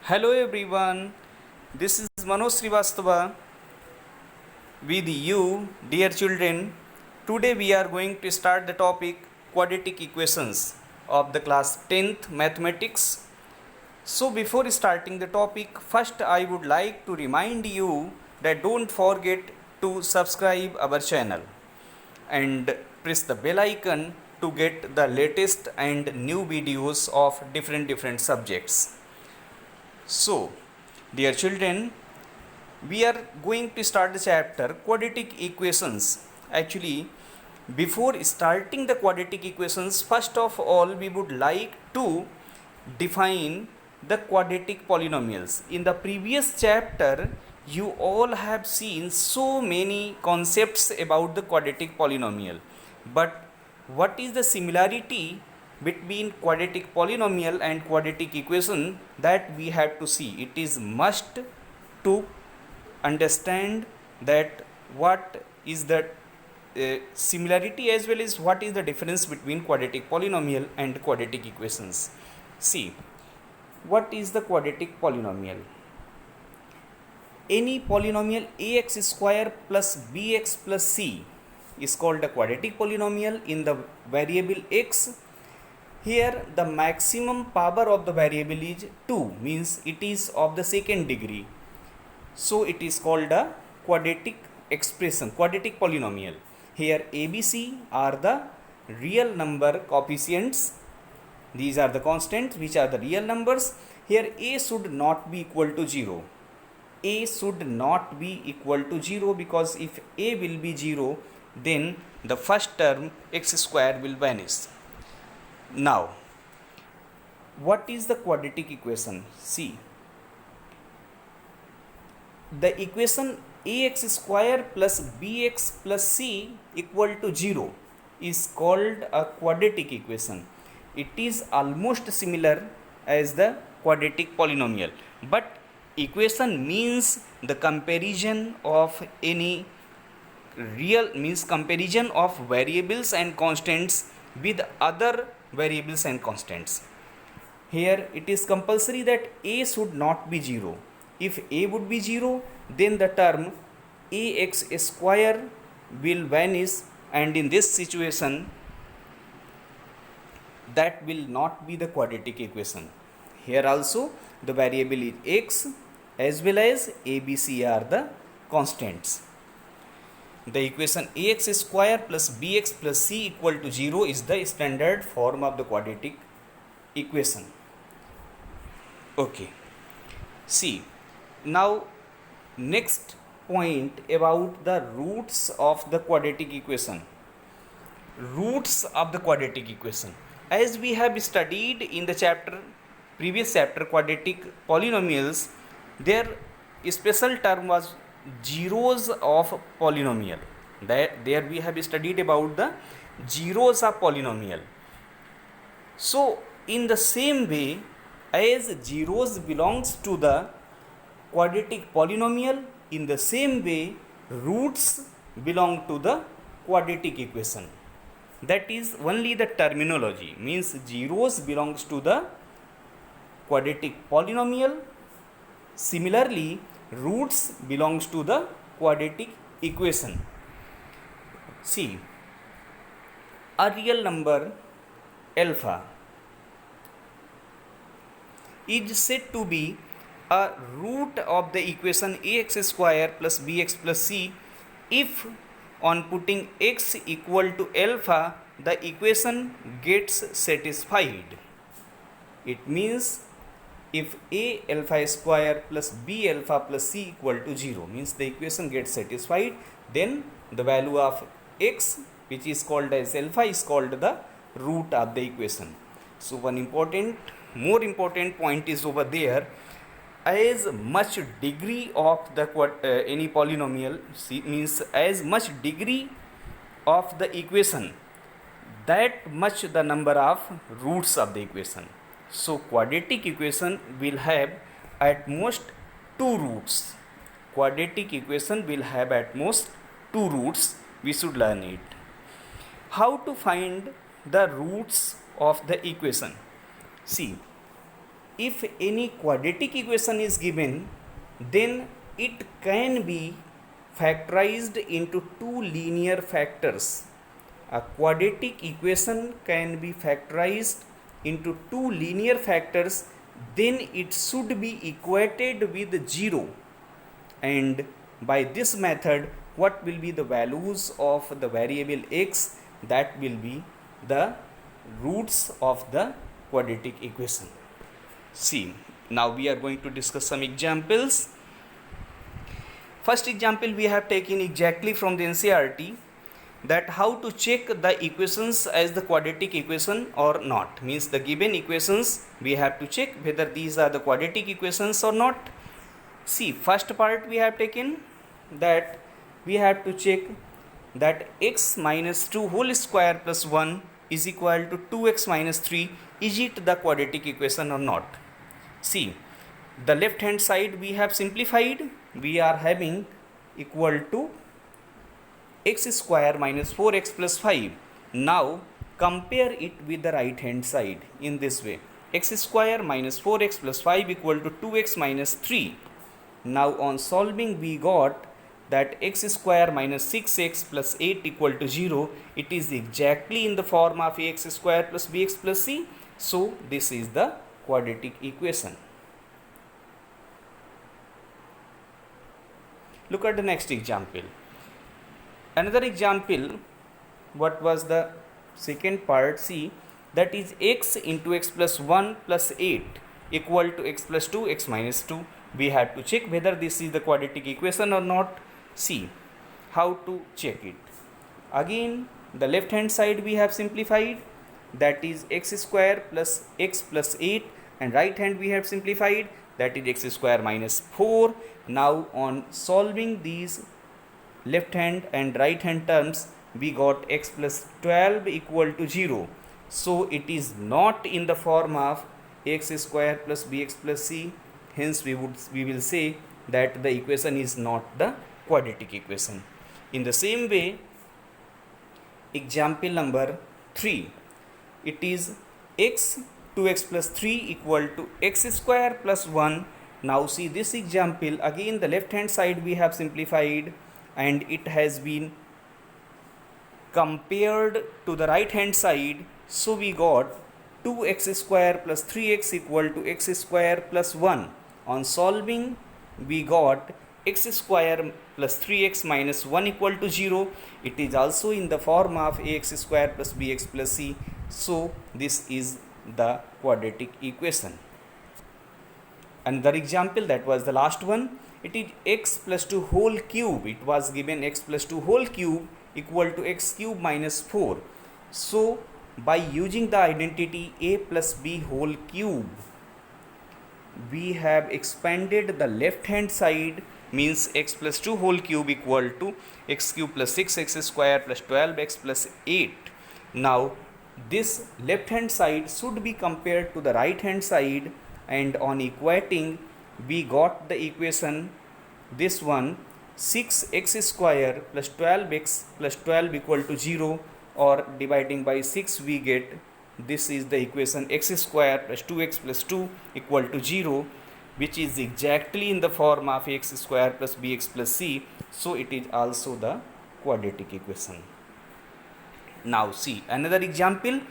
Hello everyone, this is Manoj Srivastava with you, dear children. Today we are going to start the topic quadratic equations of the class 10th mathematics. So before starting the topic, first I would like to remind you that don't forget to subscribe our channel and press the bell icon to get the latest and new videos of different subjects. So, dear children, we are going to start the chapter quadratic equations. Actually, before starting the quadratic equations, first of all we would like to define the quadratic polynomials. In the previous chapter you all have seen so many concepts about the quadratic polynomial, but what is the similarity between quadratic polynomial and quadratic equation, that we have to see. It is must to understand that what is the similarity as well as what is the difference between quadratic polynomial and quadratic equations. See, what is the quadratic polynomial? Any polynomial ax square plus bx plus c is called a quadratic polynomial in the variable x. Here the maximum power of the variable is 2, means it is of the second degree. So it is called a quadratic expression, quadratic polynomial. Here ABC are the real number coefficients. These are the constants which are the real numbers. Here a should not be equal to 0. A should not be equal to 0, because if a will be 0, then the first term x square will vanish. Now, what is the quadratic equation? See, the equation ax square plus bx plus c equal to 0 is called a quadratic equation. It is almost similar as the quadratic polynomial, but equation means the comparison of any real, means comparison of variables and constants with other variables and constants. Here it is compulsory that a should not be 0. If a would be 0, then the term ax square will vanish, and in this situation that will not be the quadratic equation. Here also the variable is x as well as abc are the constants. The equation ax square plus bx plus c equal to 0 is the standard form of the quadratic equation. Okay. See, now next point about the roots of the quadratic equation. Roots of the quadratic equation. As we have studied in the previous chapter, quadratic polynomials, their special term was zeros of polynomial. There we have studied about the zeros of polynomial. So in the same way, as zeros belongs to the quadratic polynomial, in the same way roots belong to the quadratic equation. That is only the terminology, means zeros belongs to the quadratic polynomial. Similarly, roots belongs to the quadratic equation. See, a real number alpha is said to be a root of the equation ax square plus bx plus c if on putting x equal to alpha the equation gets satisfied. It means if a alpha square plus b alpha plus c equal to 0, means the equation gets satisfied, then the value of x, which is called as alpha, is called the root of the equation. So one more important point is over there. As much degree of the any polynomial, means as much degree of the equation, that much the number of roots of the equation. So quadratic equation will have at most 2 roots. Quadratic equation will have at most 2 roots. We should learn it. How to find the roots of the equation? See, if any quadratic equation is given, then it can be factorized into two linear factors. A quadratic equation can be factorized into two linear factors, then it should be equated with 0, and by this method what will be the values of the variable x, that will be the roots of the quadratic equation. See, now we are going to discuss some examples. First example we have taken exactly from the NCERT, that how to check the equations as the quadratic equation or not. Means the given equations we have to check whether these are the quadratic equations or not. See, first part we have taken that we have to check that x minus 2 whole square plus 1 is equal to 2x minus 3. Is it the quadratic equation or not? See, the left hand side we have simplified. We are having equal to x square minus 4x plus 5. Now compare it with the right hand side in this way. X square minus 4x plus 5 equal to 2x minus 3. Now on solving we got that x square minus 6x plus 8 equal to 0. It is exactly in the form of ax square plus bx plus c. So this is the quadratic equation. Look at the next example. Another example, what was the second part? See, that is x into x plus 1 plus 8 equal to x plus 2 x minus 2. We have to check whether this is the quadratic equation or not. See how to check it. Again, the left hand side we have simplified, that is x square plus x plus 8, and right hand we have simplified, that is x square minus 4. Now on solving these left hand and right hand terms, we got x plus 12 equal to 0. So it is not in the form of x square plus bx plus c. Hence we will say that the equation is not the quadratic equation. In the same way, example number 3, it is x 2x plus 3 equal to x square plus 1. Now see this example, again the left hand side we have simplified and it has been compared to the right hand side. So we got 2x square plus 3x equal to x square plus 1. On solving we got x square plus 3x minus 1 equal to 0. It is also in the form of ax square plus bx plus c. So this is the quadratic equation. Another example, that was the last one. It is x plus 2 whole cube. It was given x plus 2 whole cube equal to x cube minus 4. So by using the identity a plus b whole cube, we have expanded the left hand side, means x plus 2 whole cube equal to x cube plus 6x square plus 12x plus 8. Now this left hand side should be compared to the right hand side, and on equating we got the equation, this one, 6x square plus 12x plus 12 equal to 0, or dividing by 6 we get, this is the equation x square plus 2x plus 2 equal to 0, which is exactly in the form of x square plus bx plus c. So it is also the quadratic equation. Now see another example,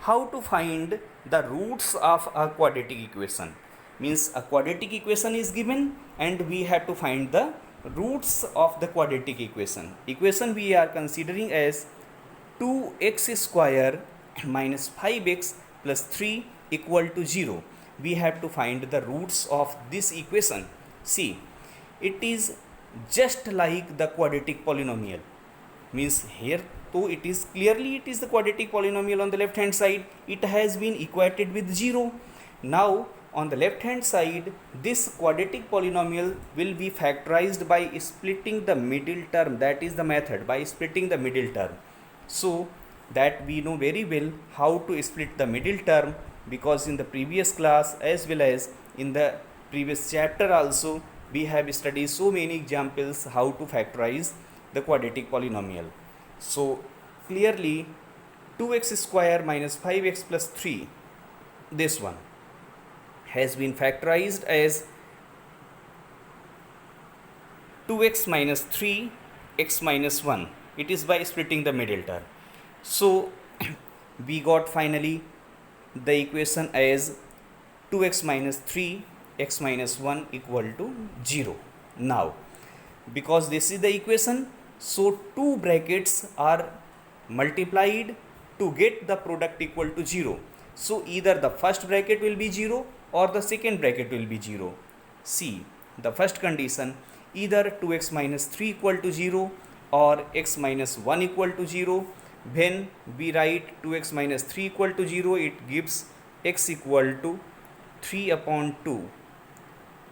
how to find the roots of a quadratic equation. Means a quadratic equation is given and we have to find the roots of the quadratic equation. Equation we are considering as 2x square minus 5x plus 3 equal to 0. We have to find the roots of this equation. See, it is just like the quadratic polynomial. Means here, so it is clearly it is the quadratic polynomial on the left hand side. It has been equated with 0. Now on the left hand side, this quadratic polynomial will be factorized by splitting the middle term. That is the method, by splitting the middle term. So that we know very well how to split the middle term, because in the previous class as well as in the previous chapter also we have studied so many examples how to factorize the quadratic polynomial. So clearly 2x square minus 5x plus 3, this one, has been factorized as 2x minus 3 x minus 1. It is by splitting the middle term. So we got finally the equation as 2x minus 3 x minus 1 equal to 0. Now because this is the equation, so two brackets are multiplied to get the product equal to 0. So either the first bracket will be 0 or the second bracket will be 0. See the first condition, either 2x minus 3 equal to 0 or x minus 1 equal to 0. When we write 2x minus 3 equal to 0, it gives x equal to 3 upon 2.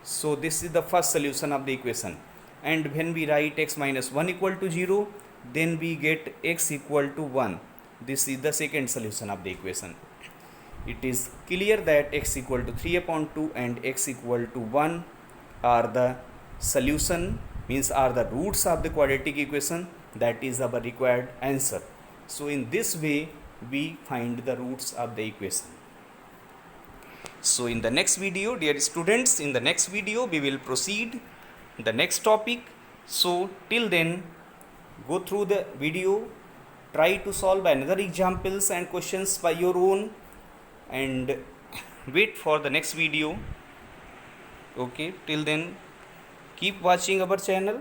So this is the first solution of the equation. And when we write x minus 1 equal to 0, then we get x equal to 1. This is the second solution of the equation. It is clear that x equal to 3 upon 2 and x equal to 1 are the solution, means are the roots of the quadratic equation. That is our required answer. So in this way we find the roots of the equation. So in the next video, dear students, in the next video we will proceed the next topic. So till then, go through the video, try to solve another examples and questions by your own, and wait for the next video. Okay, till then keep watching our channel.